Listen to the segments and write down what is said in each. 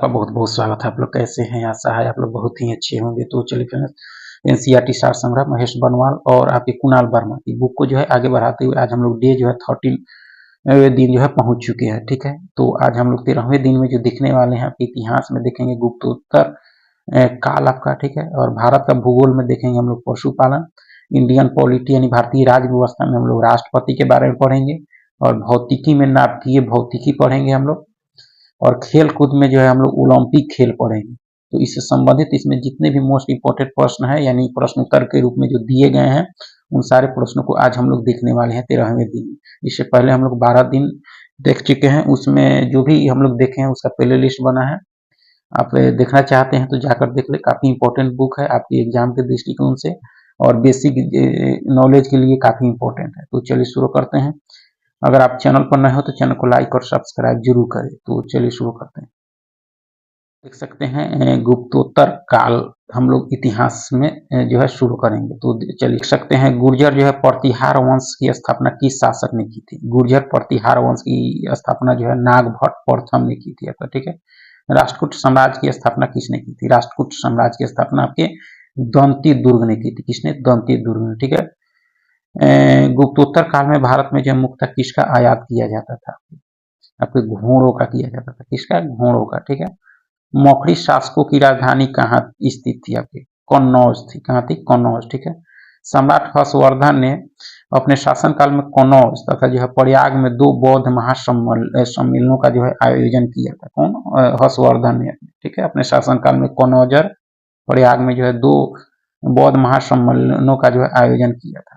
आपका बहुत बहुत स्वागत है। आप लोग कैसे हैं? आशा है आप लोग बहुत ही अच्छे होंगे। तो चलिए फ्रेंड्स, एनसीईआरटी सार संग्रह महेश बनवाल और आपके कुणाल वर्मा की बुक को जो है आगे बढ़ाते हुए आज हम लोग डे जो है 13वें दिन जो है पहुंच चुके हैं। ठीक है, तो आज हम लोग 13वें दिन में जो देखने वाले हैं आपके इतिहास में देखेंगे गुप्तोत्तर काल आपका। ठीक है, और भारत का भूगोल में देखेंगे हम लोग पशुपालन, इंडियन पॉलिटी यानी भारतीय राज व्यवस्था में हम लोग राष्ट्रपति के बारे में पढ़ेंगे, और भौतिकी में नाभिकीय भौतिकी पढ़ेंगे हम लोग, और खेल कूद में जो है हम लोग ओलंपिक खेल पढ़ेंगे। तो इससे संबंधित इसमें जितने भी मोस्ट इंपोर्टेंट प्रश्न है यानी प्रश्न उत्तर के रूप में जो दिए गए हैं उन सारे प्रश्नों को आज हम लोग देखने वाले हैं 13वें दिन। इससे पहले हम लोग 12 दिन देख चुके हैं, उसमें जो भी हम लोग देखे हैं उसका प्ले लिस्ट बना है। आप देखना चाहते हैं तो जाकर देख ले, काफी इंपॉर्टेंट बुक है आपके एग्जाम के दृष्टिकोण से और बेसिक नॉलेज के लिए काफी इंपॉर्टेंट है। तो चलिए शुरू करते हैं। अगर आप चैनल पर नए हो तो चैनल को लाइक और सब्सक्राइब जरूर करें। तो चलिए शुरू करते हैं। देख सकते हैं गुप्तोत्तर काल हम लोग इतिहास में जो है शुरू करेंगे। तो चलिए देख सकते हैं गुर्जर जो है प्रतिहार वंश की स्थापना किस शासक ने की थी? गुर्जर प्रतिहार वंश की स्थापना जो है नागभट्ट प्रथम ने की थी आपका। ठीक है, राष्ट्रकूट साम्राज्य की स्थापना किसने की थी? राष्ट्रकूट साम्राज्य की स्थापना आपके दंती दुर्ग ने की थी। किसने? दंती दुर्ग ने। ठीक है, गुप्तोत्तर काल में भारत में जो मुख्यतः किसका आयात किया जाता था? आपके घोड़ों का किया जाता था। किसका? घोड़ों का। ठीक है, मौखरी शासकों की राजधानी कहाँ स्थित थी? आपके कन्नौज थी। कहाँ थी? कन्नौज। ठीक है, सम्राट हर्षवर्धन ने अपने शासनकाल में कन्नौज तथा जो है प्रयाग में 2 बौद्ध महासम्मेलनों का जो है आयोजन किया था। कौन? हर्षवर्धन ने। ठीक है, अपने शासनकाल में कन्नौज प्रयाग में जो है 2 बौद्ध महासम्मेलनों का जो है आयोजन किया था।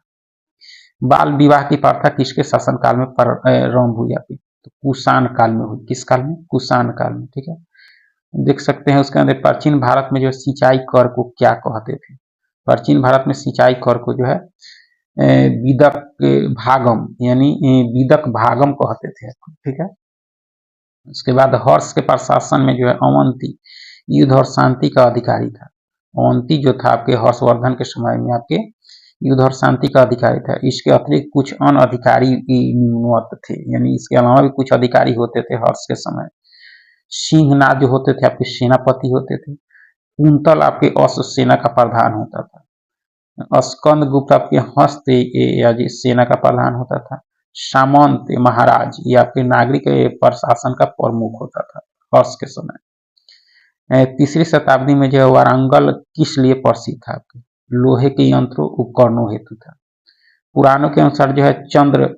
बाल विवाह की प्रथा किसके शासनकाल में प्रारंभ हुई? आपकी तो कुषाण काल में हुई। किस काल में? कुषाण काल में। ठीक है, देख सकते हैं उसके अंदर प्राचीन भारत में जो सिंचाई कर को क्या कहते थे? प्राचीन भारत में सिंचाई कर को जो है विदक भागम यानी विदक भागम कहते थे। ठीक है, उसके बाद हर्ष के प्रशासन में जो है अवंती युद्ध और शांति का अधिकारी था। अवंती जो था आपके हर्षवर्धन के समय में आपके युद्ध और शांति का अधिकारी था। इसके अतिरिक्त कुछ अन्य अधिकारी नियुक्त थे, यानी इसके अलावा भी कुछ अधिकारी होते थे हर्ष के समय। सिंहनाद जो होते थे आपके सेनापति होते थे। कुंतल आपके अश्व सेना का प्रधान होता था। स्कंद गुप्त आपके हस्त सेना का प्रधान होता था। सामंत महाराज ये आपके नागरिक प्रशासन का प्रमुख होता था हर्ष के समय। तीसरी शताब्दी में जो वारंगल किस लिए प्रसिद्ध था? आपके लोहे के यंत्रों उपकरणों हेतु था। पुराणों के अनुसार जो है चंद्र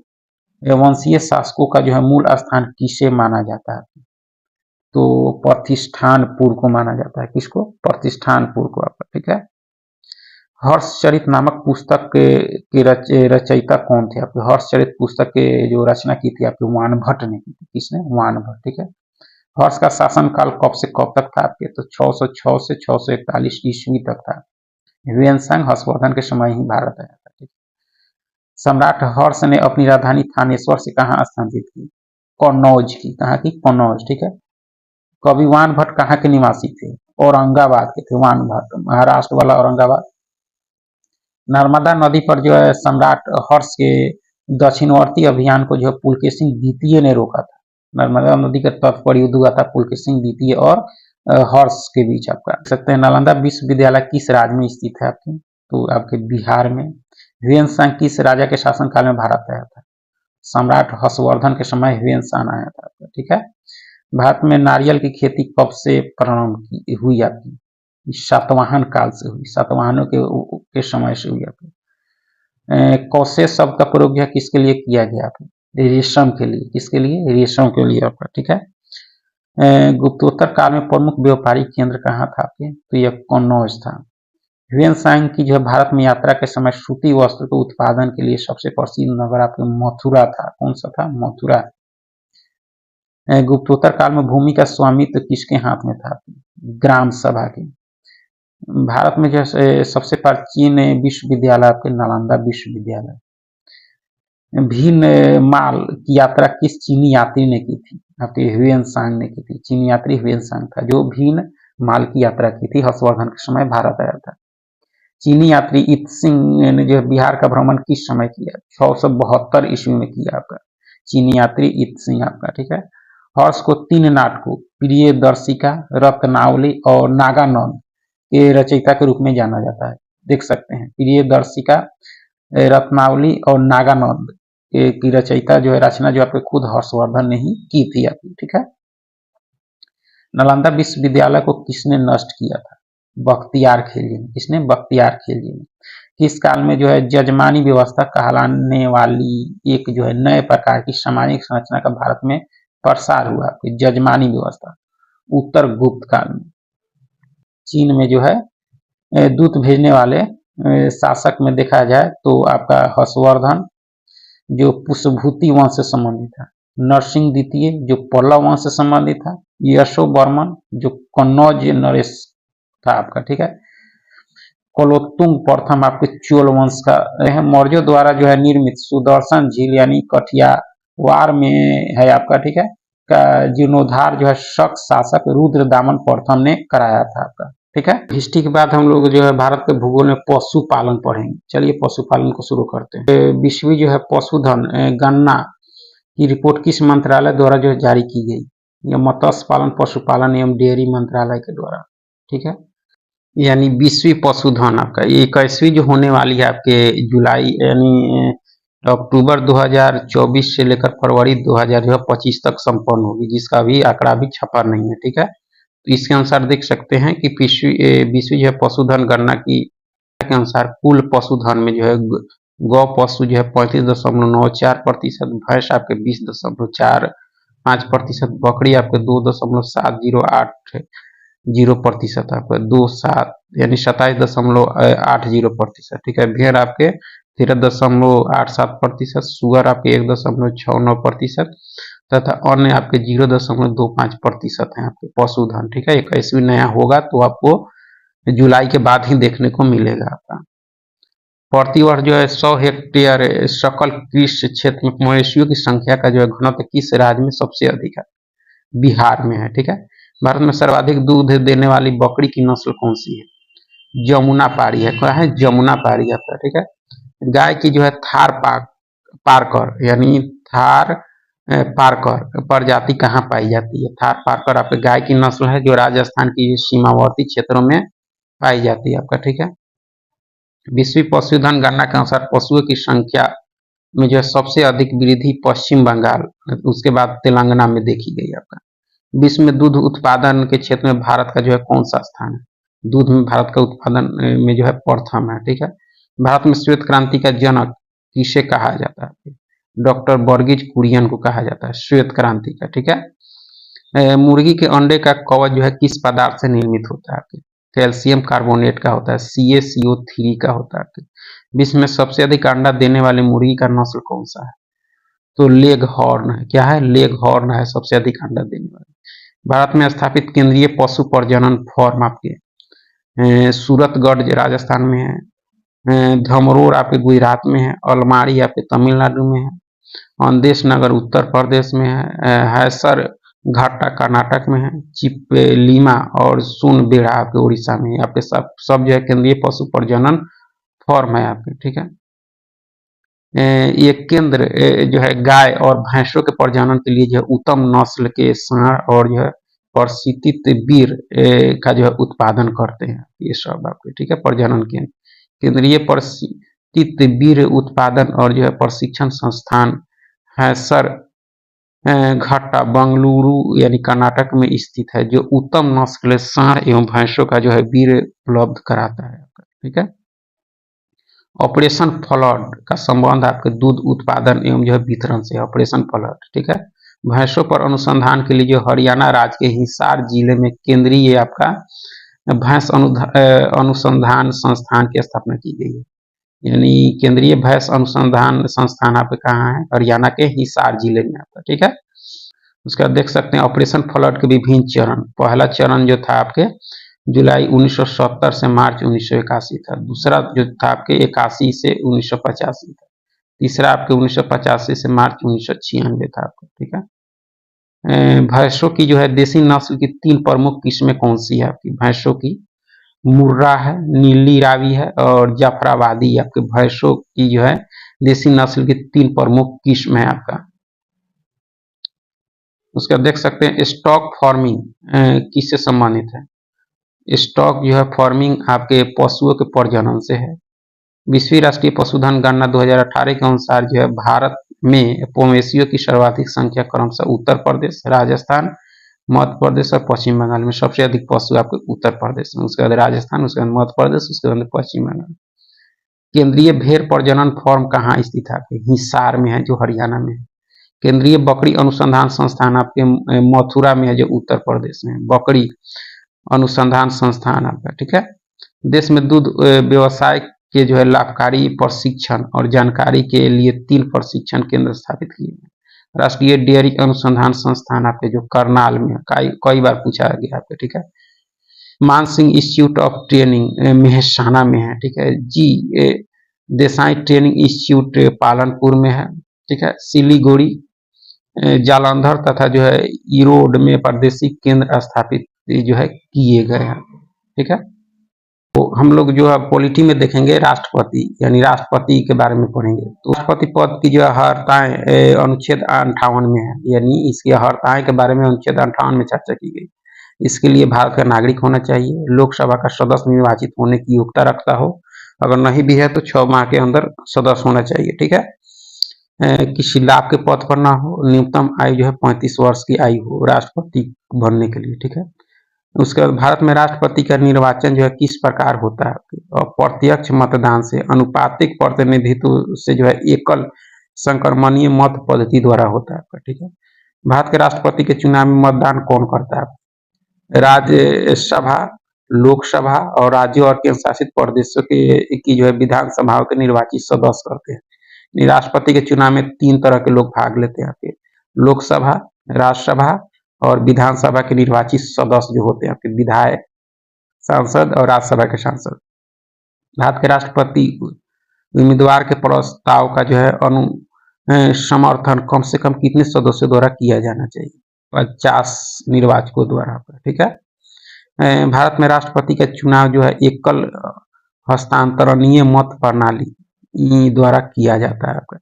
वंशीय शासकों का जो है मूल स्थान किसे माना जाता है? तो प्रतिष्ठानपुर को माना जाता है। किसको? प्रतिष्ठानपुर को आपका। ठीक है, हर्षचरित नामक पुस्तक के रचयिता कौन थे? आपके हर्षचरित पुस्तक के जो रचना की थी आपके वानभट्ट ने की थी। किसने? वानभट्ट। ठीक है, हर्ष का शासनकाल कब से कब तक था? आपके तो 606 से 641 ईस्वी तक था। ह्वेनसांग हर्षवर्धन के समय ही भारत आया था। ठीक, सम्राट हर्ष ने अपनी राजधानी थानेश्वर से कहाँ स्थानांतरित की? कन्नौज की। कहाँ की? कन्नौज। ठीक है, कवि वानभट्ट कहाँ के निवासी थे? औरंगाबाद के थे। वानभट्ट महाराष्ट्र वाला औरंगाबाद। नर्मदा नदी पर जो है सम्राट हर्ष के दक्षिणवर्ती अभियान को जो है पुलकेशिन द्वितीय ने रोका था। नर्मदा नदी के तट पर युद्ध हुआ था पुलकेशिन द्वितीय और हर्ष के बीच। आपका देख सकते हैं नालंदा विश्वविद्यालय किस राज्य में स्थित है? आपके तो आपके बिहार में। ह्वेनसांग किस राजा के शासनकाल में भारत आया था? सम्राट हर्षवर्धन के समय ह्वेनसांग आया था। ठीक है, भारत में नारियल की खेती कब से प्रारंभ हुई? आपकी सातवाहन काल से हुई। सातवाहनों के समय से हुई। आपकी कौशे शब्द का प्रयोग किसके लिए किया गया? आपके रेशम के लिए। किसके लिए? रेशम के लिए आपका। ठीक है, गुप्तोत्तर काल में प्रमुख व्यापारिक केंद्र कहाँ था? आपके तो यह कन्नौज था। ह्वेनसांग की जो है भारत में यात्रा के समय सूती वस्त्र के उत्पादन के लिए सबसे प्रसिद्ध नगर आपके मथुरा था। कौन सा था? मथुरा। गुप्तोत्तर काल में भूमि का स्वामित्व किसके हाथ में था? ग्राम सभा के। भारत में जो सबसे प्राचीन विश्वविद्यालय आपके नालंदा विश्वविद्यालय। भिन्न माल की यात्रा किस चीनी यात्री ने की थी? आपके ह्वेनसांग ने की थी। चीनी यात्री ह्वेनसांग था जो भिन्न माल की यात्रा की थी। हर्षवर्धन के समय भारत आया था। चीनी यात्री इत सिंह ने जो बिहार का भ्रमण किस समय किया? 672 ईस्वी में किया आपका। चीनी यात्री इत सिंह आपका। ठीक है, हर्ष को 3 नाटकों प्रियदर्शिका, रत्नावली और नागानंद के रचयिता के रूप में जाना जाता है। देख सकते हैं प्रियदर्शिका, रत्नावली और नागानंद की रचयिता जो है रचना जो आपके खुद हर्षवर्धन ने ही की थी आपकी, ठीक है। नालंदा विश्वविद्यालय को किसने नष्ट किया था? बख्तियार खिलजी ने। किसने? बख्तियार खिलजी ने। किस काल में जो है जजमानी व्यवस्था कहलाने वाली एक जो है नए प्रकार की सामाजिक संरचना का भारत में प्रसार हुआ? जजमानी व्यवस्था उत्तर गुप्त काल में। चीन में जो है दूत भेजने वाले शासक में देखा जाए तो आपका हर्षवर्धन जो पुष्पभूति वंश से संबंधित था, नरसिंह द्वितीय जो पल्लव वंश से संबंधित था, यशोवर्मन जो कन्नौज नरेश था आपका, ठीक है। कुलोत्तुंग प्रथम आपके चोल वंश का है। मौर्यों द्वारा जो है निर्मित सुदर्शन झील यानी कठियावाड़ में है आपका, ठीक है, का जीर्णोद्धार जो है शक शासक रुद्रदामन प्रथम ने कराया था आपका, ठीक है। हिस्ट्री के बाद हम लोग जो है भारत के भूगोल में पशुपालन पढ़ेंगे। चलिए पशुपालन को शुरू करते हैं। विश्व जो है पशुधन गणना की रिपोर्ट किस मंत्रालय द्वारा जो है जारी की गई? यह मत्स्य पालन पशुपालन एवं डेयरी मंत्रालय के द्वारा, ठीक है। यानी 20वीं पशुधन आपका 21वीं जो होने वाली है आपके जुलाई यानी अक्टूबर 2024 से लेकर फरवरी 2025 तक संपन्न होगी, जिसका भी आंकड़ा भी छपा नहीं है, ठीक है। तो इसके अनुसार देख सकते हैं कि 20वीं जो है पशुधन गणना की के अनुसार कुल पशुधन में जो है गौ पशु जो है 35.94%, भैंस आपके 20.45%, बकरी आपके 2.708% आपका 27 यानी 27.80%, ठीक है। भेड़ आपके 13.87%, सुअर आपके 1.69% तथा अन्य आपके 0.25% है आपके पशुधन, ठीक है। 21वीं नया होगा तो आपको जुलाई के बाद ही देखने को मिलेगा आपका। प्रतिवर्ष जो है 100 हेक्टेयर सकल कृषि क्षेत्र में मवेशियों की संख्या का जो है घनत्व किस राज्य में सबसे अधिक है? बिहार में है, ठीक है। भारत में सर्वाधिक दूध देने वाली बकरी की नस्ल कौन सी है? जमुना पारी है। क्या है? जमुना पारी आपका, ठीक है। गाय की जो है थार पारकर यानी थार पारकर प्रजाति कहाँ पाई जाती है? थार पारकर आपके गाय की नस्ल है जो राजस्थान की सीमावर्ती क्षेत्रों में पाई जाती है आपका, ठीक है। 20वीं पशुधन गणना के अनुसार पशुओं की संख्या में जो है सबसे अधिक वृद्धि पश्चिम बंगाल, उसके बाद तेलंगाना में देखी गई आपका। विश्व में दूध उत्पादन के क्षेत्र में भारत का जो है कौन सा स्थान है? दूध में भारत का उत्पादन में जो है प्रथम है, ठीक है। भारत में श्वेत क्रांति का जनक किसे कहा जाता है? डॉक्टर वर्गीज कुरियन को कहा जाता है श्वेत क्रांति का, ठीक है। मुर्गी के अंडे का कवच जो है किस पदार्थ से निर्मित होता है? आपके कैल्शियम कार्बोनेट का होता है, CaCO3 का होता है। विश्व में सबसे अधिक अंडा देने वाले मुर्गी का नस्ल कौन सा है? तो लेग हॉर्न है। क्या है? लेग हॉर्न है सबसे अधिक अंडा देने वाले। भारत में स्थापित केंद्रीय पशु प्रजनन फॉर्म आपके सूरतगढ़ राजस्थान में है, धमरोर आपके गुजरात में है, अलमाड़ी आपके तमिलनाडु में है, अंदेश नगर उत्तर प्रदेश में है, हैसर घाटा कर्नाटक में है, चिपलीमा और सोनबेड़ा आपके उड़ीसा में है। आपके सब जो है केंद्रीय पशु प्रजनन फॉर्म है आपके, ठीक है। ये केंद्र जो है गाय और भैंसों के प्रजनन के लिए जो है उत्तम नस्ल के सांड और जो है प्रशिक्षित वीर का जो है उत्पादन करते हैं ये सब आपके, ठीक है। प्रजनन केंद्र केंद्रीय प्रशिक्षित वीर उत्पादन और जो है प्रशिक्षण संस्थान हैसर घाटा बंगलुरु यानी कर्नाटक में स्थित है, जो उत्तम नस्ल के सांड एवं भैंसों का जो है वीर उपलब्ध कराता है, ठीक है। ऑपरेशन फ्लड का संबंध आपके दूध उत्पादन एवं जो है वितरण से, ऑपरेशन फ्लड, ठीक है। भैंसों पर अनुसंधान के लिए जो हरियाणा राज्य के हिसार जिले में केंद्रीय आपका भैंस अनुसंधान संस्थान की स्थापना की गई है। यानी केंद्रीय भैंस अनुसंधान संस्थान आपके कहाँ है? हरियाणा के हिसार जिले में आपका, ठीक है। उसके बाद देख सकते हैं ऑपरेशन फ्लड के विभिन्न चरण। पहला चरण जो था आपके जुलाई 1970 से मार्च 1981 था। दूसरा जो था आपके 81 से 1985 था। तीसरा आपके 1985 से मार्च 1996 था आपका, ठीक है। भैंसों की जो है देसी नस्ल की 3 प्रमुख किस्में कौन सी है आपकी? भैंसों की मुर्रा है, नीली रावी है और जाफराबादी। आपके भैंसों की जो है देसी नस्ल की 3 प्रमुख किस्म है आपका। उसके बाद देख सकते हैं स्टॉक फार्मिंग किससे संबंधित है। स्टॉक जो है फार्मिंग आपके पशुओं के प्रजनन से है। 20वीं राष्ट्रीय पशुधन गणना 2018 के अनुसार जो है भारत में मवेशियों की सर्वाधिक संख्या क्रमशः उत्तर प्रदेश, राजस्थान, मध्य प्रदेश और पश्चिम बंगाल में। सबसे अधिक पशु आपके उत्तर प्रदेश में, उसके बाद राजस्थान, उसके बाद मध्य प्रदेश, उसके बाद पश्चिम बंगाल। केंद्रीय भेड़ प्रजनन फॉर्म कहाँ स्थित है आपके? हिसार में है, जो हरियाणा में है। केंद्रीय बकरी अनुसंधान संस्थान आपके मथुरा में है, जो उत्तर प्रदेश में। बकरी अनुसंधान संस्थान आपका, ठीक है। देश में दूध व्यवसाय के जो है लाभकारी प्रशिक्षण और जानकारी के लिए 3 प्रशिक्षण केंद्र स्थापित किए हैं। राष्ट्रीय डेयरी अनुसंधान संस्थान आपके जो करनाल में है, कई बार पूछा गया आपके, ठीक है। Mansingh institute of training Mehsana में है, ठीक है। जी देसाई ट्रेनिंग इंस्टीट्यूट पालनपुर में है, ठीक है। सिलीगुड़ी, जालंधर तथा जो है ईरोड में प्रादेशिक केंद्र स्थापित जो है किए गए हैं, ठीक है। तो हम लोग जो है पॉलिटी में देखेंगे राष्ट्रपति यानी राष्ट्रपति के बारे में पढ़ेंगे। तो राष्ट्रपति पद की जो अर्हताएं अनुच्छेद 58 में है, यानी इसकी अर्हताएं के बारे में अनुच्छेद 58 में चर्चा की गई। इसके लिए भारत का नागरिक होना चाहिए, लोकसभा का सदस्य निर्वाचित होने की योग्यता रखता हो, अगर नहीं भी है तो 6 माह के अंदर सदस्य होना चाहिए, ठीक है। किसी लाभ के पद पर ना हो, न्यूनतम आयु जो है 35 वर्ष की आयु हो राष्ट्रपति बनने के लिए, ठीक है। उसके बाद भारत में राष्ट्रपति का निर्वाचन जो है किस प्रकार होता है? प्रत्यक्ष मतदान से, अनुपातिक प्रतिनिधित्व से, जो है एकल संक्रमणीय मत पद्धति द्वारा होता है, ठीक है। भारत के राष्ट्रपति के चुनाव में मतदान कौन करता है? राज्यसभा, लोकसभा और राज्यों और केंद्र शासित प्रदेशों की जो है विधानसभाओं के निर्वाचित सदस्य करते हैं। राष्ट्रपति के चुनाव में 3 तरह के लोग भाग लेते हैं आपके, लोकसभा, राज्यसभा और विधानसभा के निर्वाचित सदस्य जो होते हैं आपके, विधायक, सांसद और राज्यसभा के सांसद। भारत के राष्ट्रपति उम्मीदवार के प्रस्ताव का जो है समर्थन कम से कम कितने सदस्यों द्वारा किया जाना चाहिए? 50 निर्वाचकों द्वारा, ठीक है। भारत में राष्ट्रपति का चुनाव जो है एकल हस्तांतरणीय मत प्रणाली द्वारा किया जाता है आपका।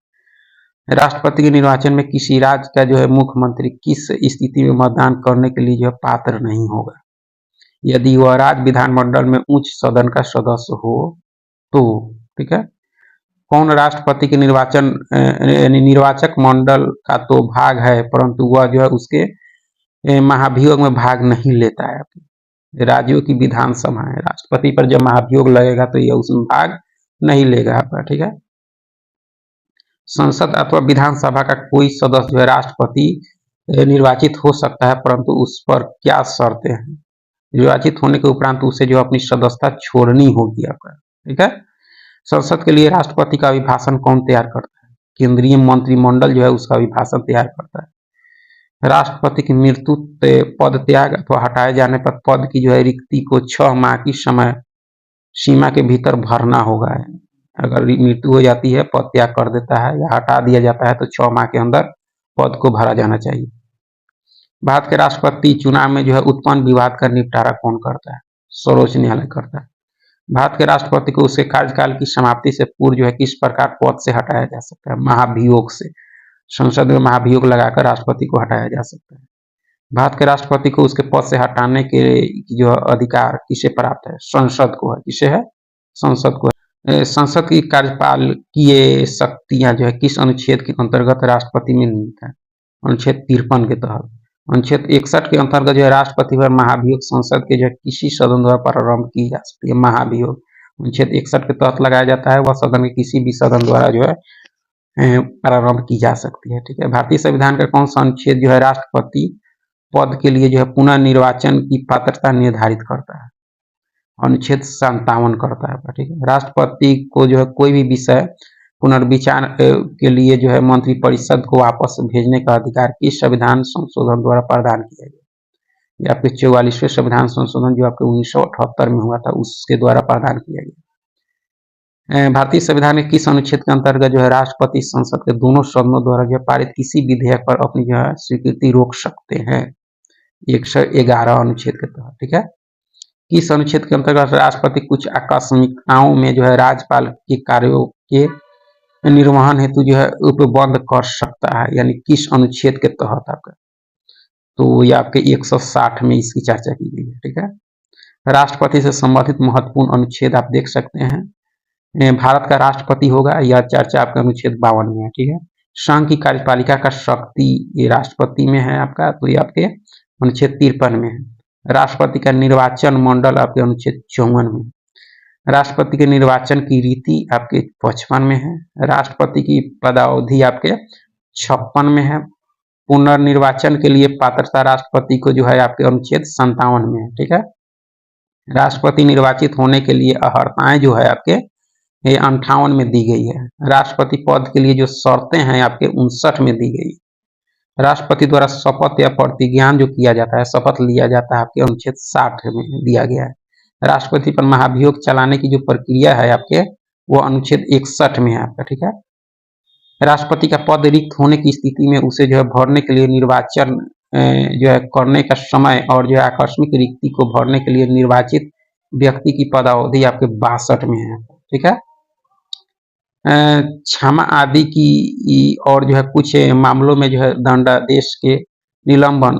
राष्ट्रपति के निर्वाचन में किसी राज्य का जो है मुख्यमंत्री किस स्थिति में मतदान करने के लिए जो है पात्र नहीं होगा? यदि वह राज्य विधानमंडल में उच्च सदन का सदस्य हो तो, ठीक है। कौन राष्ट्रपति के निर्वाचन यानी निर्वाचक मंडल का तो भाग है, परंतु वह जो है उसके महाभियोग में भाग नहीं लेता है। राज्यों की विधानसभा है, राष्ट्रपति पर जब महाभियोग लगेगा तो यह उसमें भाग नहीं लेगा आपका, ठीक है। संसद अथवा विधानसभा का कोई सदस्य जो है राष्ट्रपति निर्वाचित हो सकता है, परंतु उस पर क्या शर्तें हैं? निर्वाचित होने के उपरांत उसे जो अपनी सदस्यता छोड़नी होगी आपका, ठीक है। संसद के लिए राष्ट्रपति का अभिभाषण कौन तैयार करता है? केंद्रीय मंत्रिमंडल जो है उसका अभिभाषण तैयार करता है। राष्ट्रपति की मृत्यु, पद त्याग अथवा हटाए जाने पर पद की जो है रिक्ति को 6 माह की समय सीमा के भीतर भरना होगा। अगर मृत्यु हो जाती है, पद त्याग कर देता है या हटा दिया जाता है तो 6 माह के अंदर पद को भरा जाना चाहिए। भारत के राष्ट्रपति चुनाव में जो है उत्पन्न विवाद का निपटारा कौन करता है? सर्वोच्च न्यायालय करता है। भारत के राष्ट्रपति को उसके कार्यकाल की समाप्ति से पूर्व जो है किस प्रकार पद से हटाया जा सकता है? महाभियोग से। संसद में महाभियोग लगाकर राष्ट्रपति को हटाया जा सकता है। भारत के राष्ट्रपति को उसके पद से हटाने के जो अधिकार किसे प्राप्त है? संसद को है। किसे है? संसद को है। संसद की कार्यपाल की शक्तियां जो है किस अनुच्छेद के अंतर्गत राष्ट्रपति में निहित है? अनुच्छेद 53 के तहत। अनुच्छेद 61 के अंतर्गत जो है राष्ट्रपति पर महाभियोग संसद के जो है किसी सदन द्वारा प्रारंभ की जा सकती है। महाभियोग अनुच्छेद 61 के तहत लगाया जाता है, वह सदन के किसी भी सदन द्वारा जो है प्रारंभ की जा सकती है, ठीक है। भारतीय संविधान का कौन सा अनुच्छेद जो है राष्ट्रपति पद के लिए जो है पुनः निर्वाचन की पात्रता निर्धारित करता है? अनुच्छेद 57 करता है, ठीक है। राष्ट्रपति को जो है कोई भी विषय पुनर्विचार के लिए जो है मंत्रिपरिषद को वापस भेजने का अधिकार किस संविधान संशोधन द्वारा प्रदान किया गया? ये आपके 44वें संविधान संशोधन जो आपके 1978 में हुआ था उसके द्वारा प्रदान किया गया। भारतीय संविधान के किस अनुच्छेद के अंतर्गत जो है राष्ट्रपति संसद के दोनों सदनों द्वारा जो पारित किसी विधेयक पर अपनी जो है स्वीकृति रोक सकते हैं? 111 अनुच्छेद के तहत, ठीक है। किस अनुच्छेद के अंतर्गत राष्ट्रपति कुछ आकस्मिकताओं में जो है राज्यपाल के कार्यों के निर्वहन हेतु जो है उपबंध कर सकता है? यानी किस अनुच्छेद के तहत आपका? तो ये आपके 160 में इसकी चर्चा की गई है। ठीक है, राष्ट्रपति से संबंधित महत्वपूर्ण अनुच्छेद आप देख सकते हैं। भारत का राष्ट्रपति होगा, यह चर्चा आपका अनुच्छेद 52 में है। ठीक है, संघ की कार्यपालिका का शक्ति ये राष्ट्रपति में है आपका, तो ये आपके अनुच्छेद 53 में है। राष्ट्रपति का निर्वाचन मंडल आपके अनुच्छेद 54 में। राष्ट्रपति के निर्वाचन की रीति आपके 55 में है। राष्ट्रपति की पदावधि आपके 56 में है। पुनर्निर्वाचन के लिए पात्रता राष्ट्रपति को जो है आपके अनुच्छेद 57 में है। ठीक है, राष्ट्रपति निर्वाचित होने के लिए अर्हताएं जो है आपके ये 58 में दी गई है। राष्ट्रपति पद के लिए जो शर्तें हैं आपके 59 में दी गई। राष्ट्रपति द्वारा शपथ या प्रतिज्ञान जो किया जाता है, शपथ लिया जाता है, आपके अनुच्छेद 60 में दिया गया है। राष्ट्रपति पर महाभियोग चलाने की जो प्रक्रिया है आपके, वो अनुच्छेद 61 में है आपका। ठीक है, राष्ट्रपति का पद रिक्त होने की स्थिति में उसे जो है भरने के लिए निर्वाचन जो है करने का समय और जो है आकस्मिक रिक्ति को भरने के लिए निर्वाचित व्यक्ति की पदावधि आपके 62 में है। ठीक है, क्षमा आदि की और जो है कुछ मामलों में जो है दंडादेश के निलंबन,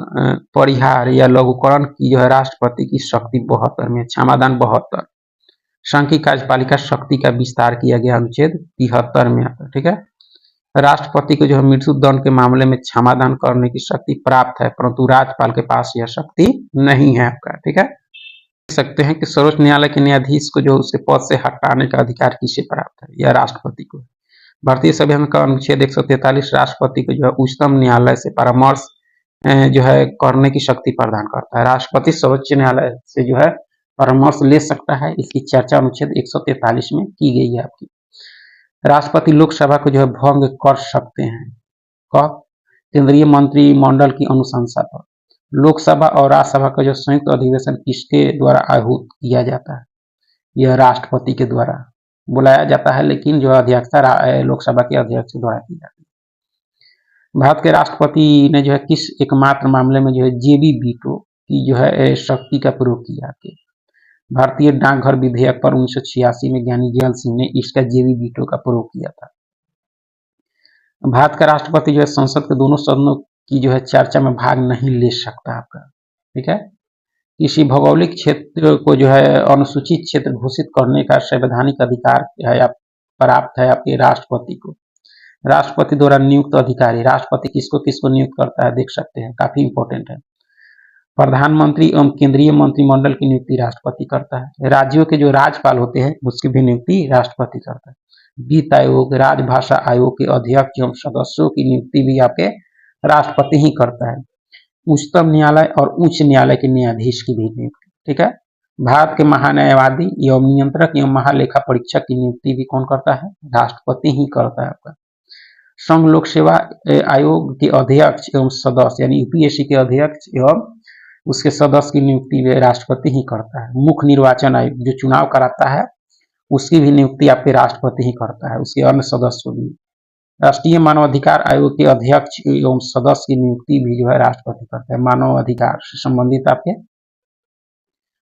परिहार या लघुकरण की जो है राष्ट्रपति की शक्ति 72 में, क्षमादान 72। संघ की कार्यपालिका शक्ति का विस्तार किया गया अनुच्छेद 73 में आता है। ठीक है, राष्ट्रपति को जो है मृत्यु दंड के मामले में क्षमादान करने की शक्ति प्राप्त है, परंतु राज्यपाल के पास यह शक्ति नहीं है आपका। ठीक है, देख सकते हैं कि सर्वोच्च न्यायालय के न्यायाधीश को जो उसके पद से हटाने का अधिकार किसे प्राप्त है, यह राष्ट्रपति को। भारतीय संविधान का अनुच्छेद 143 राष्ट्रपति को जो है उच्चतम न्यायालय से परामर्श जो है करने की शक्ति प्रदान करता है। राष्ट्रपति सर्वोच्च न्यायालय से जो है परामर्श ले सकता है, इसकी चर्चा अनुच्छेद 143 में की गई है आपकी। राष्ट्रपति लोकसभा को जो है भंग कर सकते हैं, कब? केंद्रीय मंत्रिमंडल की अनुशंसा पर। लोकसभा और राज्यसभा का जो संयुक्त अधिवेशन किसके द्वारा आहूत किया जाता है? यह राष्ट्रपति के द्वारा बुलाया जाता है, लेकिन जो अध्यक्षता लोकसभा के अध्यक्ष द्वारा की जाती है। भारत के राष्ट्रपति ने जो है किस एकमात्र मामले में जो है जेबी वीटो की जो है शक्ति का प्रयोग किया? भारतीय डाकघर विधेयक पर 1986 में ज्ञानी जैल सिंह ने इसका जेबी वीटो का प्रयोग किया था। भारत का राष्ट्रपति जो है संसद के दोनों सदनों की जो है चर्चा में भाग नहीं ले सकता आपका। ठीक है, किसी भौगोलिक क्षेत्र को जो है अनुसूचित क्षेत्र घोषित करने का संवैधानिक अधिकार है प्राप्त है आपके राष्ट्रपति को। राष्ट्रपति द्वारा नियुक्त अधिकारी, राष्ट्रपति किसको किसको नियुक्त करता है देख सकते हैं, काफी इंपॉर्टेंट है। प्रधानमंत्री एवं केंद्रीय मंत्रिमंडल की नियुक्ति राष्ट्रपति करता है। राज्यों के जो राज्यपाल होते हैं उसकी भी नियुक्ति राष्ट्रपति करता है। वित्त आयोग, राजभाषा आयोग के अध्यक्ष एवं सदस्यों की नियुक्ति भी आपके राष्ट्रपति ही करता है। उच्चतम न्यायालय और उच्च न्यायालय के न्यायाधीश की भी नियुक्ति। ठीक है, भारत के महान्यायवादी एवं नियंत्रक एवं महालेखा परीक्षक की नियुक्ति भी कौन करता है? राष्ट्रपति ही करता है आपका। संघ लोक सेवा आयोग के अध्यक्ष एवं सदस्य यानी यूपीएससी के अध्यक्ष एवं उसके सदस्य की नियुक्ति भी राष्ट्रपति ही करता है। मुख्य निर्वाचन आयोग जो चुनाव कराता है उसकी भी नियुक्ति आपके राष्ट्रपति ही करता है, उसके अन्य सदस्यों भी। राष्ट्रीय मानवाधिकार आयोग के अध्यक्ष एवं सदस्य की नियुक्ति भी जो है राष्ट्रपति करता है। मानव अधिकार से संबंधित आपके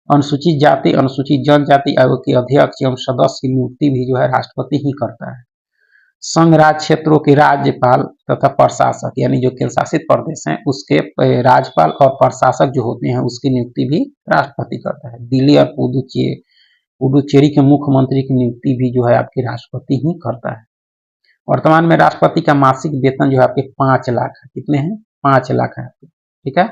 अनुसूचित जाति अनुसूचित जनजाति आयोग के अध्यक्ष एवं सदस्य की नियुक्ति भी जो है राष्ट्रपति ही करता है। संघ राज्य क्षेत्रों के राज्यपाल तथा प्रशासक यानी जो केंद्र शासित प्रदेश हैं उसके राज्यपाल और प्रशासक जो होते हैं उसकी नियुक्ति भी राष्ट्रपति करता है। दिल्ली और पुडुचेरी के मुख्यमंत्री की नियुक्ति भी जो है आपके राष्ट्रपति ही करता है। वर्तमान में राष्ट्रपति का मासिक वेतन जो है आपके 5 लाख है। कितने हैं? 5 लाख है। ठीक है,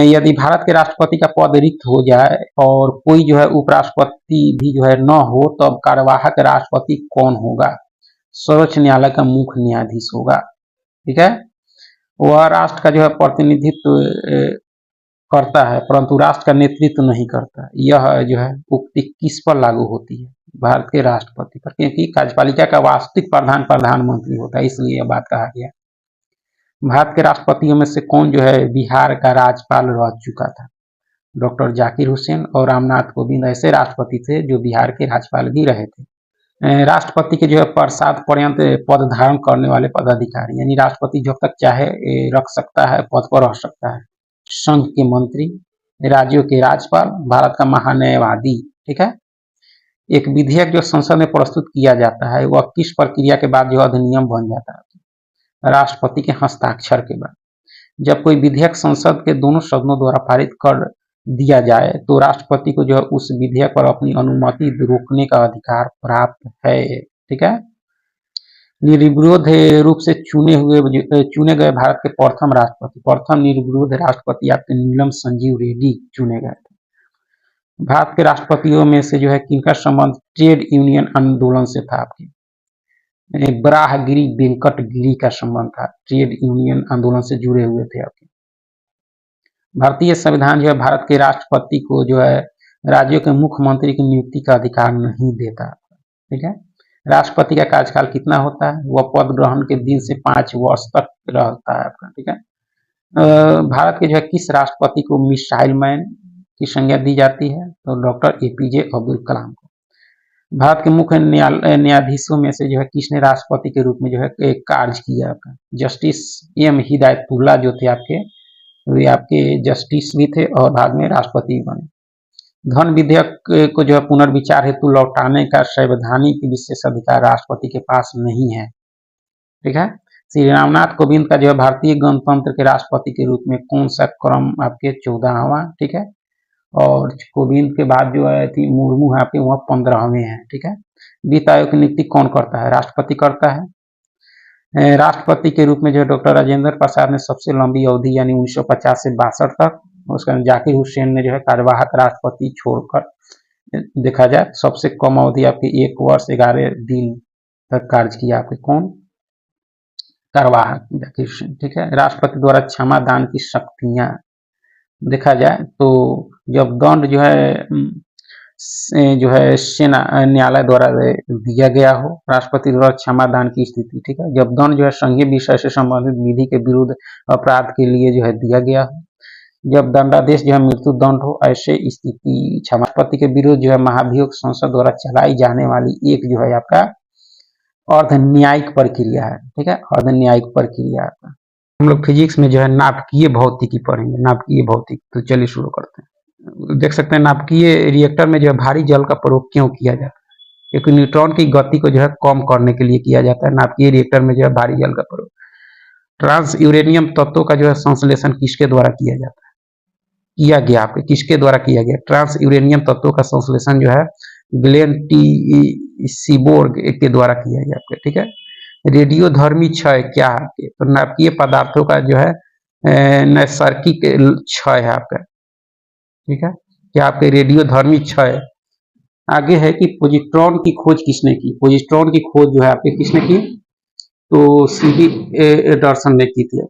यदि भारत के राष्ट्रपति का पद रिक्त हो जाए और कोई जो है उपराष्ट्रपति भी जो है न हो तो अब कार्यवाहक राष्ट्रपति कौन होगा? सर्वोच्च न्यायालय का मुख्य न्यायाधीश होगा। ठीक है, वह राष्ट्र का जो है प्रतिनिधित्व करता है परंतु राष्ट्र का नेतृत्व नहीं करता। यह जो है उक्ति किस पर लागू होती है? भारत के राष्ट्रपति पर, क्योंकि कार्यपालिका का वास्तविक प्रधान प्रधानमंत्री होता है, इसलिए यह बात कहा गया। भारत के राष्ट्रपतियों में से कौन जो है बिहार का राज्यपाल रह चुका था? डॉक्टर जाकिर हुसैन और रामनाथ कोविंद ऐसे राष्ट्रपति थे जो बिहार के राज्यपाल भी रहे थे। राष्ट्रपति के जो है प्रसाद पर्यंत पद धारण करने वाले पदाधिकारी यानी राष्ट्रपति जब तक चाहे रख सकता है, पद पर रह सकता है। संघ के मंत्री, राज्यों के राज्यपाल, भारत का महान्यायवादी। ठीक है, एक विधेयक जो संसद में प्रस्तुत किया जाता है वह किस प्रक्रिया के बाद जो अधिनियम बन जाता है? राष्ट्रपति के हस्ताक्षर के बाद। जब कोई विधेयक संसद के दोनों सदनों द्वारा पारित कर दिया जाए तो राष्ट्रपति को जो है उस विधेयक पर अपनी अनुमति रोकने का अधिकार प्राप्त है। ठीक है। निर्विरोध रूप से चुने गए भारत के प्रथम निर्विरोध राष्ट्रपति आपके नीलम संजीव रेड्डी चुने गए थे। भारत के राष्ट्रपतियों में से जो है किनका संबंध ट्रेड यूनियन आंदोलन से था? आपके बराहगिरी वेंकटगिरी का संबंध था, ट्रेड यूनियन आंदोलन से जुड़े हुए थे आपके। भारतीय संविधान जो है भारत के राष्ट्रपति को जो है राज्यों के मुख्यमंत्री की नियुक्ति का अधिकार नहीं देता। ठीक है। राष्ट्रपति का कार्यकाल कितना होता है? वह पद ग्रहण के दिन से 5 वर्ष तक रहता है आपका। ठीक है। भारत के जो है किस राष्ट्रपति को मिसाइल मैन की संज्ञा दी जाती है? तो डॉक्टर एपीजे अब्दुल कलाम को। भारत के मुख्य न्यायाधीशों में से जो है किसने राष्ट्रपति के रूप में जो है कार्य किया आपका? जस्टिस एम हिदायतुल्ला जो थे आपके, वे आपके जस्टिस भी थे और बाद में राष्ट्रपति भी बने। धन विधेयक को जो है पुनर्विचार हेतु लौटाने का संवैधानिक विशेषाधिकार राष्ट्रपति के पास नहीं है। ठीक है। श्री रामनाथ कोविंद का जो है भारतीय गणतंत्र के राष्ट्रपति के रूप में कौन सा क्रम आपके 14वां? ठीक है। और कोविंद के बाद जो है मुर्मू है आपके, वह 15वें हैं। ठीक है। वित्त आयोग की नियुक्ति कौन करता है? राष्ट्रपति करता है। राष्ट्रपति के रूप में जो डॉक्टर राजेंद्र प्रसाद ने सबसे लंबी अवधि यानी 1950 से 62 तक, उसके बाद जाकिर हुसैन ने जो है कार्यवाहक राष्ट्रपति छोड़कर देखा जाए सबसे कम अवधि आपकी 1 वर्ष 11 दिन तक कार्य किया आपके। कौन? कार्यवाहक जाकिर हुसैन। ठीक है। राष्ट्रपति द्वारा क्षमा दान की शक्तियां देखा जाए तो जब दंड जो है सेना न्यायालय द्वारा दिया गया हो, राष्ट्रपति द्वारा क्षमा दान की स्थिति। ठीक है। जब दंड जो है संघीय विषय से संबंधित विधि के विरुद्ध अपराध के लिए जो है दिया गया हो, जब दंडादेश जो है मृत्यु दंड हो, ऐसे स्थिति क्षमापति के विरुद्ध जो है महाभियोग संसद द्वारा चलाई जाने वाली एक जो है आपका अर्ध न्यायिक प्रक्रिया है। ठीक है। अर्ध न्यायिक प्रक्रिया है। हम लोग फिजिक्स में जो है नाभिकीय भौतिकी पढ़ेंगे, नाभिकीय भौतिकी। तो चलिए शुरू करते हैं। देख सकते हैं नाभिकीय रिएक्टर में जो है भारी जल का प्रयोग क्यों किया जाता है? क्योंकि न्यूट्रॉन की गति को जो है कम करने के लिए किया जाता है। नाभिकीय रिएक्टर में जो है भारी जल का प्रयोग। ट्रांस यूरेनियम तत्वों का जो है संश्लेषण किसके द्वारा किया जाता है? किया गया आपके किसके द्वारा किया गया? ट्रांस यूरेनियम तत्वों का संश्लेषण जो है ग्लेन टी सीबोर्ग के द्वारा किया गया आपके। ठीक है। रेडियोधर्मी क्षय क्या है? तो नाभिकीय पदार्थों का जो है नैसर्गिक क्षय है आपका। ठीक है। क्या आपके रेडियोधर्मी क्षय। आगे है कि पॉजिट्रॉन की खोज किसने की? पॉजिट्रॉन की खोज जो है आपके किसने की? तो सीवी एंडरसन ने की थी।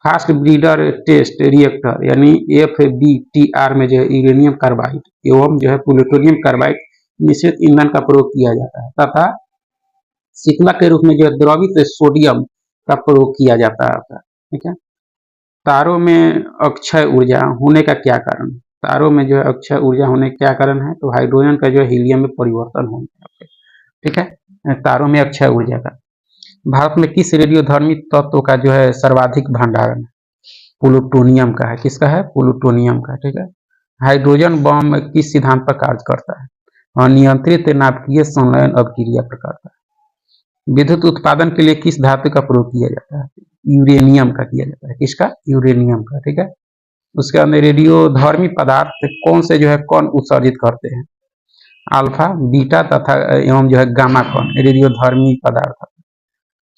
फास्ट ब्रीडर टेस्ट रिएक्टर यानी FBTR में जो है यूरेनियम कार्बाइड एवं जो है प्लूटोनियम कार्बाइड मिश्रित ईंधन का प्रयोग किया जाता है तथा शीतलक के रूप में जो है द्रवित सोडियम का प्रयोग किया जाता है। ठीक है। तारों में अक्षय ऊर्जा होने का क्या कारण? तारों में जो है अक्षय ऊर्जा होने का क्या कारण है? तो हाइड्रोजन का जो है हीलियम में परिवर्तन होने। ठीक है। तारों में अक्षय ऊर्जा का। भारत में किस रेडियोधर्मी तत्व का जो है सर्वाधिक भंडारण? प्लूटोनियम का है। किसका है? प्लूटोनियम का। ठीक है। हाइड्रोजन बम किस सिद्धांत पर कार्य करता है? अनियंत्रित नाभिकीय संलयन अभिक्रिया पर करता है। विद्युत उत्पादन के लिए किस धातु का प्रयोग किया जाता है? यूरेनियम का किया जाता है। किसका? यूरेनियम का। ठीक है। उसके अंदर रेडियोधर्मी पदार्थ कौन से जो है कण उत्सर्जित करते हैं? अल्फा, बीटा तथा एवं जो है गामा कण रेडियोधर्मी पदार्थ।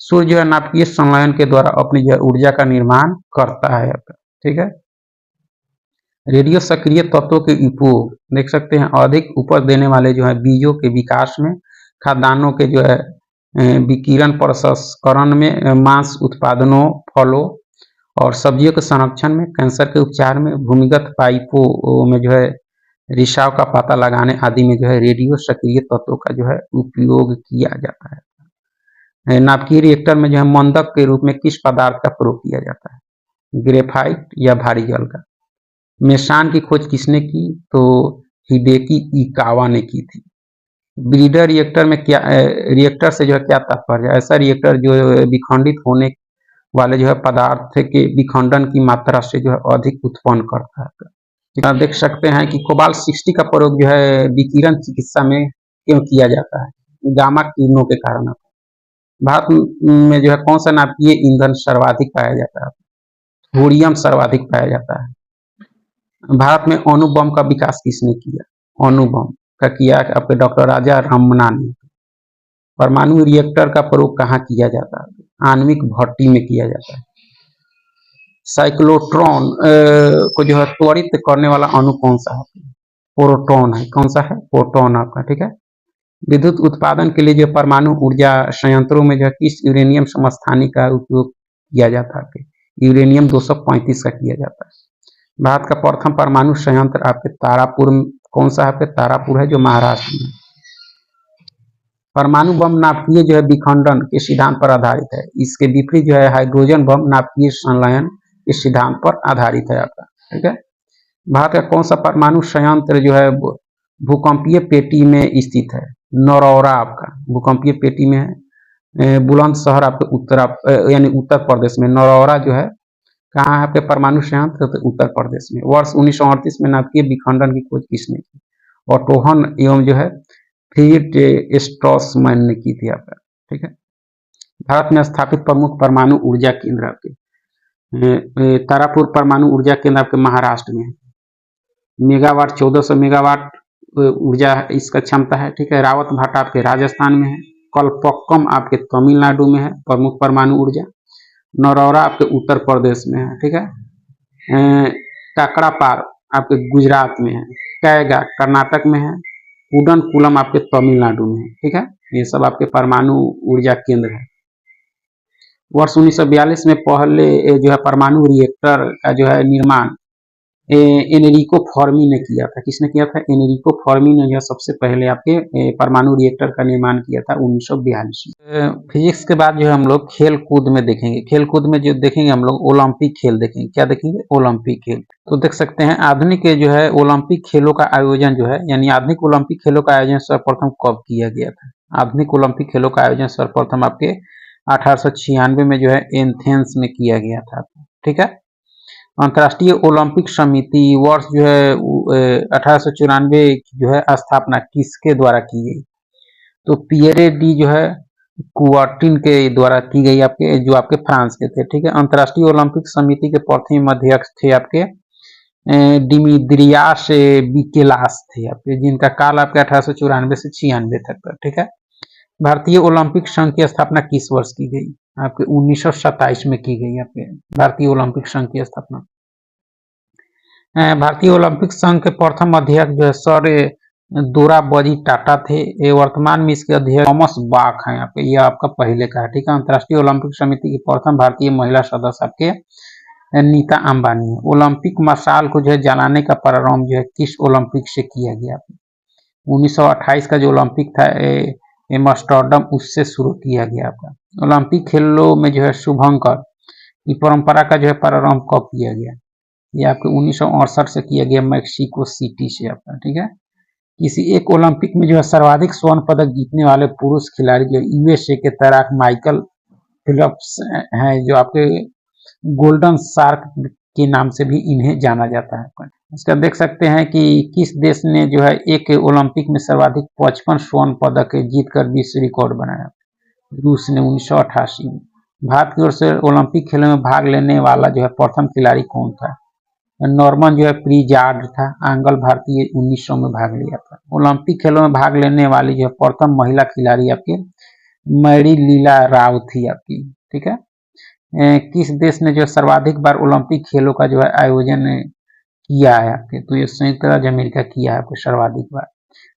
सूर्य जो है नाभिकीय संलयन के द्वारा अपनी जो ऊर्जा का निर्माण करता है। ठीक है। रेडियो सक्रिय तत्वों के उपयोग देख सकते हैं अधिक उपज देने वाले जो है बीजों के विकास में, खाद्यान्नों के जो है विकिरण प्रसंस्करण में, मांस उत्पादनों, फलों और सब्जियों के संरक्षण में, कैंसर के उपचार में, भूमिगत पाइपों में जो है रिसाव का पता लगाने आदि में जो है रेडियो सक्रिय तत्वों का जो है उपयोग किया जाता है। नाभिकीय रिएक्टर में जो है मंदक के रूप में किस पदार्थ का प्रयोग किया जाता है? ग्रेफाइट या भारी जल का। मेसान की खोज किसने की? तो हिडेकी इकावा ने की थी। ब्रीडर रिएक्टर में क्या रिएक्टर से जो है क्या तात्पर्य है? ऐसा रिएक्टर जो विखंडित होने वाले जो है पदार्थ के विखंडन की मात्रा से जो है अधिक उत्पन्न करता है। देख सकते हैं कि कोबाल्ट 60 का प्रयोग जो है विकिरण चिकित्सा में क्यों किया जाता है? गामा किरणों के कारण। भारत में जो है कौन सा नाभिकीय ईंधन सर्वाधिक पाया जाता है? थोरियम सर्वाधिक पाया जाता है। भारत में अणु बम का विकास किसने किया? अणु बम का किया आपके डॉक्टर राजा रमन्ना ने। परमाणु रिएक्टर का प्रयोग कहाँ किया जाता है? आणविक भट्टी में किया जाता है। साइक्लोट्रॉन को जो है त्वरित करने वाला अणु कौन सा है? प्रोटॉन है। कौन सा है? प्रोटॉन आपका, ठीक है। विद्युत उत्पादन के लिए जो परमाणु ऊर्जा संयंत्रों में जो है किस यूरेनियम समस्थानिक का उपयोग किया जाता है? यूरेनियम 235 का किया जाता है। भारत का प्रथम परमाणु संयंत्र आपके तारापुर, कौन सा आपके तारापुर है जो महाराष्ट्र में। परमाणु बम नाभिकीय जो है विखंडन के सिद्धांत पर आधारित है। इसके विपरीत जो है हाइड्रोजन बम नाभिकीय संलयन के सिद्धांत पर आधारित है आपका, ठीक है। भारत का कौन सा परमाणु संयंत्र जो है भूकंपीय पेटी में स्थित है? नरौरा आपका भूकंपीय पेटी में है। बुलंदशहर आपके यानी उत्तर प्रदेश में। नरौरा जो है कहाँ है आपके परमाणु संयंत्र? तो उत्तर प्रदेश में। वर्ष 1938 में नाभिकीय विखंडन की खोज किसने की? ऑटोहन एवं जो है फ्रीड स्ट्रॉसमैन ने की थी आपका, ठीक है। भारत में स्थापित प्रमुख परमाणु ऊर्जा केंद्र आपके तारापुर परमाणु ऊर्जा केंद्र आपके महाराष्ट्र में है। मेगावाट 1400 मेगावाट ऊर्जा इसका क्षमता है, ठीक है। रावत भाटा आपके राजस्थान में है। कलपक्कम आपके तमिलनाडु में है प्रमुख परमाणु ऊर्जा। नरौरा आपके उत्तर प्रदेश में है, ठीक है। काकड़ापार आपके गुजरात में है। कैगा कर्नाटक में है। कुडनकुलम आपके तमिलनाडु में है, ठीक है। ये सब आपके परमाणु ऊर्जा केंद्र है। वर्ष 1942 में पहले जो है परमाणु रिएक्टर का जो है निर्माण एनरिको फॉर्मी ने किया था। किसने किया था? एनरिको फॉर्मी ने जो सबसे पहले आपके परमाणु रिएक्टर का निर्माण किया था 1942 में। फिजिक्स के बाद जो है हम लोग खेल कूद में देखेंगे। खेल कूद में जो देखेंगे हम लोग ओलंपिक खेल देखेंगे। क्या देखेंगे? ओलंपिक खेल। तो देख सकते हैं आधुनिक जो है ओलंपिक खेलों का आयोजन जो है यानी आधुनिक ओलंपिक खेलों का आयोजन सर्वप्रथम कब किया गया था? आधुनिक ओलंपिक खेलों का आयोजन सर्वप्रथम आपके 1896 में जो है एथेंस में किया गया था, ठीक है। अंतर्राष्ट्रीय ओलंपिक समिति वर्ष जो है 1894 जो है स्थापना किसके द्वारा की गई? तो पियरे डी जो है कुआर्टिन के द्वारा की गई आपके, जो आपके फ्रांस के थे, ठीक है। अंतर्राष्ट्रीय ओलंपिक समिति के प्रथम अध्यक्ष थे आपके डिमित्रियास बिकेलास थे आपके, जिनका काल आपके 1894 से 96 तक था, ठीक है। भारतीय ओलंपिक संघ की स्थापना किस वर्ष की गई? आपके 1927 में की गई आपके भारतीय ओलंपिक संघ की स्थापना। भारतीय ओलंपिक संघ के प्रथम अध्यक्ष जो है सर दोराबजी टाटा थे। ये वर्तमान में इसके अध्यक्ष थॉमस बाक हैं आपके, ये आपका पहले का है, ठीक है। अंतर्राष्ट्रीय ओलंपिक समिति की प्रथम भारतीय महिला सदस्य आपके नीता अंबानी है। ओलंपिक मशाल को जो है जलाने का प्रारंभ जो है किस ओलंपिक से किया गया? 1928 का जो ओलंपिक था एम्स्टर्डम, उससे शुरू किया गया आपका। ओलंपिक खेलों में जो है शुभंकर की परंपरा का जो है प्रारंभ कब किया गया? ये आपके 1968 से किया गया मैक्सिको सिटी से आपका, ठीक है। किसी एक ओलंपिक में जो है सर्वाधिक स्वर्ण पदक जीतने वाले पुरुष खिलाड़ी जो यूएसए के तैराक माइकल फिलिप्स हैं, जो आपके गोल्डन शार्क के नाम से भी इन्हें जाना जाता है। इसका देख सकते हैं कि किस देश ने जो है एक ओलंपिक में सर्वाधिक 55 स्वर्ण पदक जीतकर विश्व रिकॉर्ड बनाया? रूस ने 1988 में। भारत की ओर से ओलंपिक खेलों में भाग लेने वाला जो है प्रथम खिलाड़ी कौन था? नॉर्मन जो है प्रिजार्ड था। आंगल भारतीय 1900 में भाग लिया था। ओलंपिक खेलों में भाग लेने वाली जो है प्रथम महिला खिलाड़ी आपकी मैरी लीला राव थी आपकी, ठीक है। किस देश ने जो सर्वाधिक बार ओलंपिक खेलों का जो है आयोजन किया है आपके? तो ये संयुक्त राज्य अमेरिका किया है आपके सर्वाधिक बार।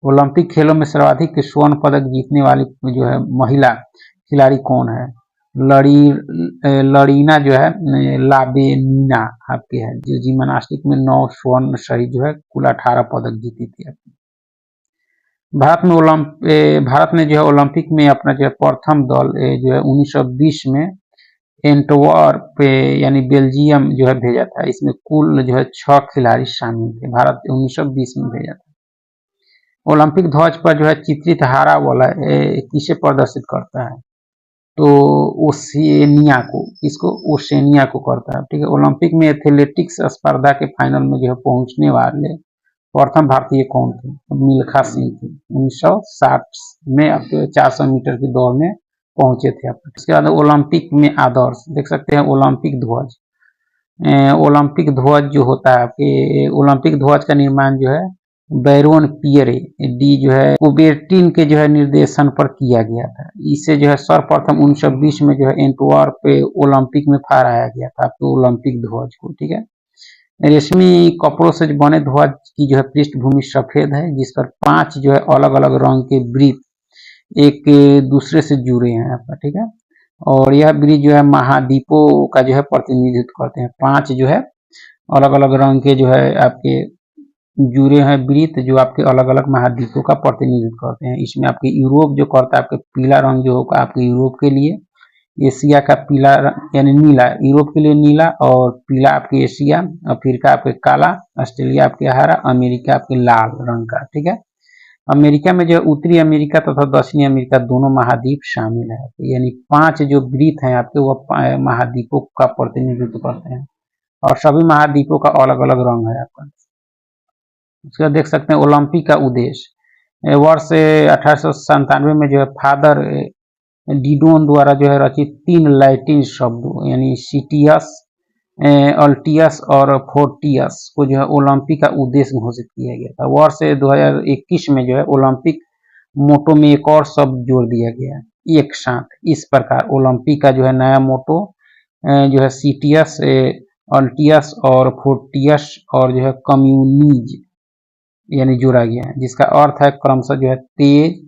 ओलंपिक खेलों में सर्वाधिक स्वर्ण पदक जीतने वाली जो है महिला खिलाड़ी कौन है? लड़ीना जो है लाबेनिना आपके है, जो जिम्नास्टिक में 9 स्वर्ण सहित जो है कुल 18 पदक जीती थी आपकी। भारत ने जो है ओलंपिक में अपना जो है प्रथम दल जो है 1920 में एंटवर्प यानी बेल्जियम जो है भेजा था। इसमें कुल जो है 6 खिलाड़ी शामिल थे। भारत 1920 में भेजा था। ओलंपिक ध्वज पर जो है चित्रित हरा वाला किसे प्रदर्शित करता है? तो ओसेनिया को, इसको ओसेनिया को करता है, ठीक है। ओलंपिक में एथलेटिक्स स्पर्धा के फाइनल में जो है पहुंचने वाले प्रथम भारतीय कौन थे? मिल्खा सिंह थे। 1960 में आपके 400 मीटर की दौड़ में पहुंचे थे आप। इसके बाद ओलंपिक में आदर्श देख सकते हैं ओलंपिक ध्वज। ओलंपिक ध्वज जो होता है आपके, ओलंपिक ध्वज का निर्माण जो है बैरोन पियरे डी जो है कुबेर्टिन के जो है निर्देशन पर किया गया था। इसे जो है सर्वप्रथम 1920 में जो है एंटवर्प पे ओलंपिक में फहराया गया था आपके ओलंपिक ध्वज को, ठीक है। रेशमी कपड़ों से बने ध्वज की जो है पृष्ठभूमि सफेद है, जिस पर 5 जो है अलग अलग रंग के वृत्त एक दूसरे से जुड़े हैं आपका, ठीक है। और यह वृत्त जो है महाद्वीपों का जो है प्रतिनिधित्व करते हैं। 5 जो है अलग अलग रंग के जो है आपके जुड़े हैं वृत्त, जो आपके अलग अलग महाद्वीपों का प्रतिनिधित्व करते हैं। इसमें आपके यूरोप जो करता है आपके पीला रंग जो होगा आपके यूरोप के लिए, एशिया का पीला यानी नीला, यूरोप के लिए नीला और पीला आपके एशिया, अफ्रीका आपके काला, ऑस्ट्रेलिया आपके हरा, अमेरिका आपके लाल रंग का, ठीक है। अमेरिका में जो उत्तरी अमेरिका तथा दक्षिणी अमेरिका दोनों महाद्वीप शामिल है, यानी 5 जो वृत्त हैं आपके वह महाद्वीपों का प्रतिनिधित्व करते हैं और सभी महाद्वीपों का अलग अलग रंग है आपका। उसके बाद देख सकते हैं ओलंपिक का उद्देश्य। वर्ष 1897 में जो है फादर डिडोन द्वारा जो है रचित 3 लैटिन शब्दों यानी सिटियस, अल्टियस और फोर्टियस को जो है ओलंपिक का उद्देश्य घोषित किया गया था। वर्ष 2021 में जो है ओलंपिक मोटो में एक और शब्द जोड़ दिया गया है एक साथ। इस प्रकार ओलंपिक का जो है नया मोटो जो है सिटियस, अल्टियस और फोर्टियस और जो है कम्युनिज यानी जोड़ा गया है, जिसका अर्थ है क्रमशः जो है तेज,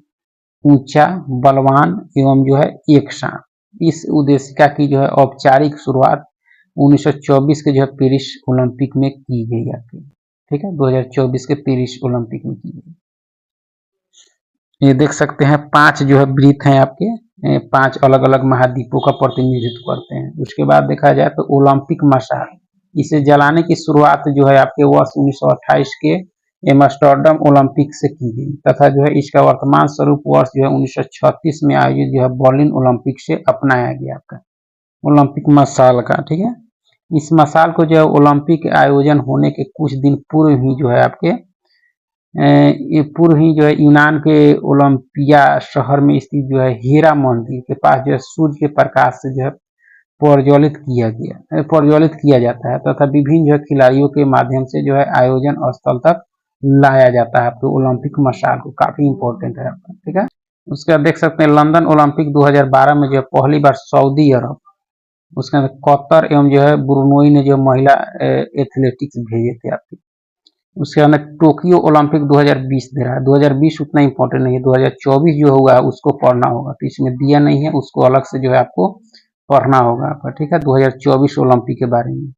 ऊंचा, बलवान एवं जो है एक साथ। इस उद्देशिका की जो है औपचारिक शुरुआत 1924 के जो है पेरिस ओलंपिक में की गई आपकी, ठीक है, 2024 के पेरिस ओलंपिक में की गई। ये देख सकते हैं 5 जो है वृत्त हैं आपके, 5 अलग अलग महाद्वीपों का प्रतिनिधित्व करते हैं। उसके बाद देखा जाए तो ओलंपिक मशाल, इसे जलाने की शुरुआत जो है आपके वर्ष 1928 के एम्स्टर्डम ओलंपिक से की गई तथा जो है इसका वर्तमान स्वरूप वर्ष जो है 1936 में आयोजित जो है बर्लिन ओलंपिक से अपनाया गया आपका ओलंपिक मशाल का, ठीक है। इस मशाल को जो है ओलंपिक आयोजन होने के कुछ दिन पूर्व ही जो है आपके ये पूर्व ही जो है यूनान के ओलंपिया शहर में स्थित जो है हेरा मंदिर के पास जो है सूर्य के प्रकाश से जो है प्रज्वलित किया जाता है तथा विभिन्न जो है खिलाड़ियों के माध्यम से जो है आयोजन स्थल तक लाया जाता है आपको ओलंपिक मशाल को, काफी इंपॉर्टेंट है आपका, ठीक है। उसके बाद देख सकते हैं लंदन ओलंपिक 2012 में जो है पहली बार सऊदी अरब, उसके अंदर कतर एवं जो है ब्रुनोई ने जो महिला एथलेटिक्स भेजे थे आपके। उसके अंदर टोक्यो ओलंपिक 2020 दे रहा है, 2020 उतना इंपॉर्टेंट नहीं है, 2024 जो होगा उसको पढ़ना होगा, तो इसमें दिया नहीं है, उसको अलग से जो है आपको पढ़ना होगा आपका, ठीक है, 2024 ओलंपिक के बारे में।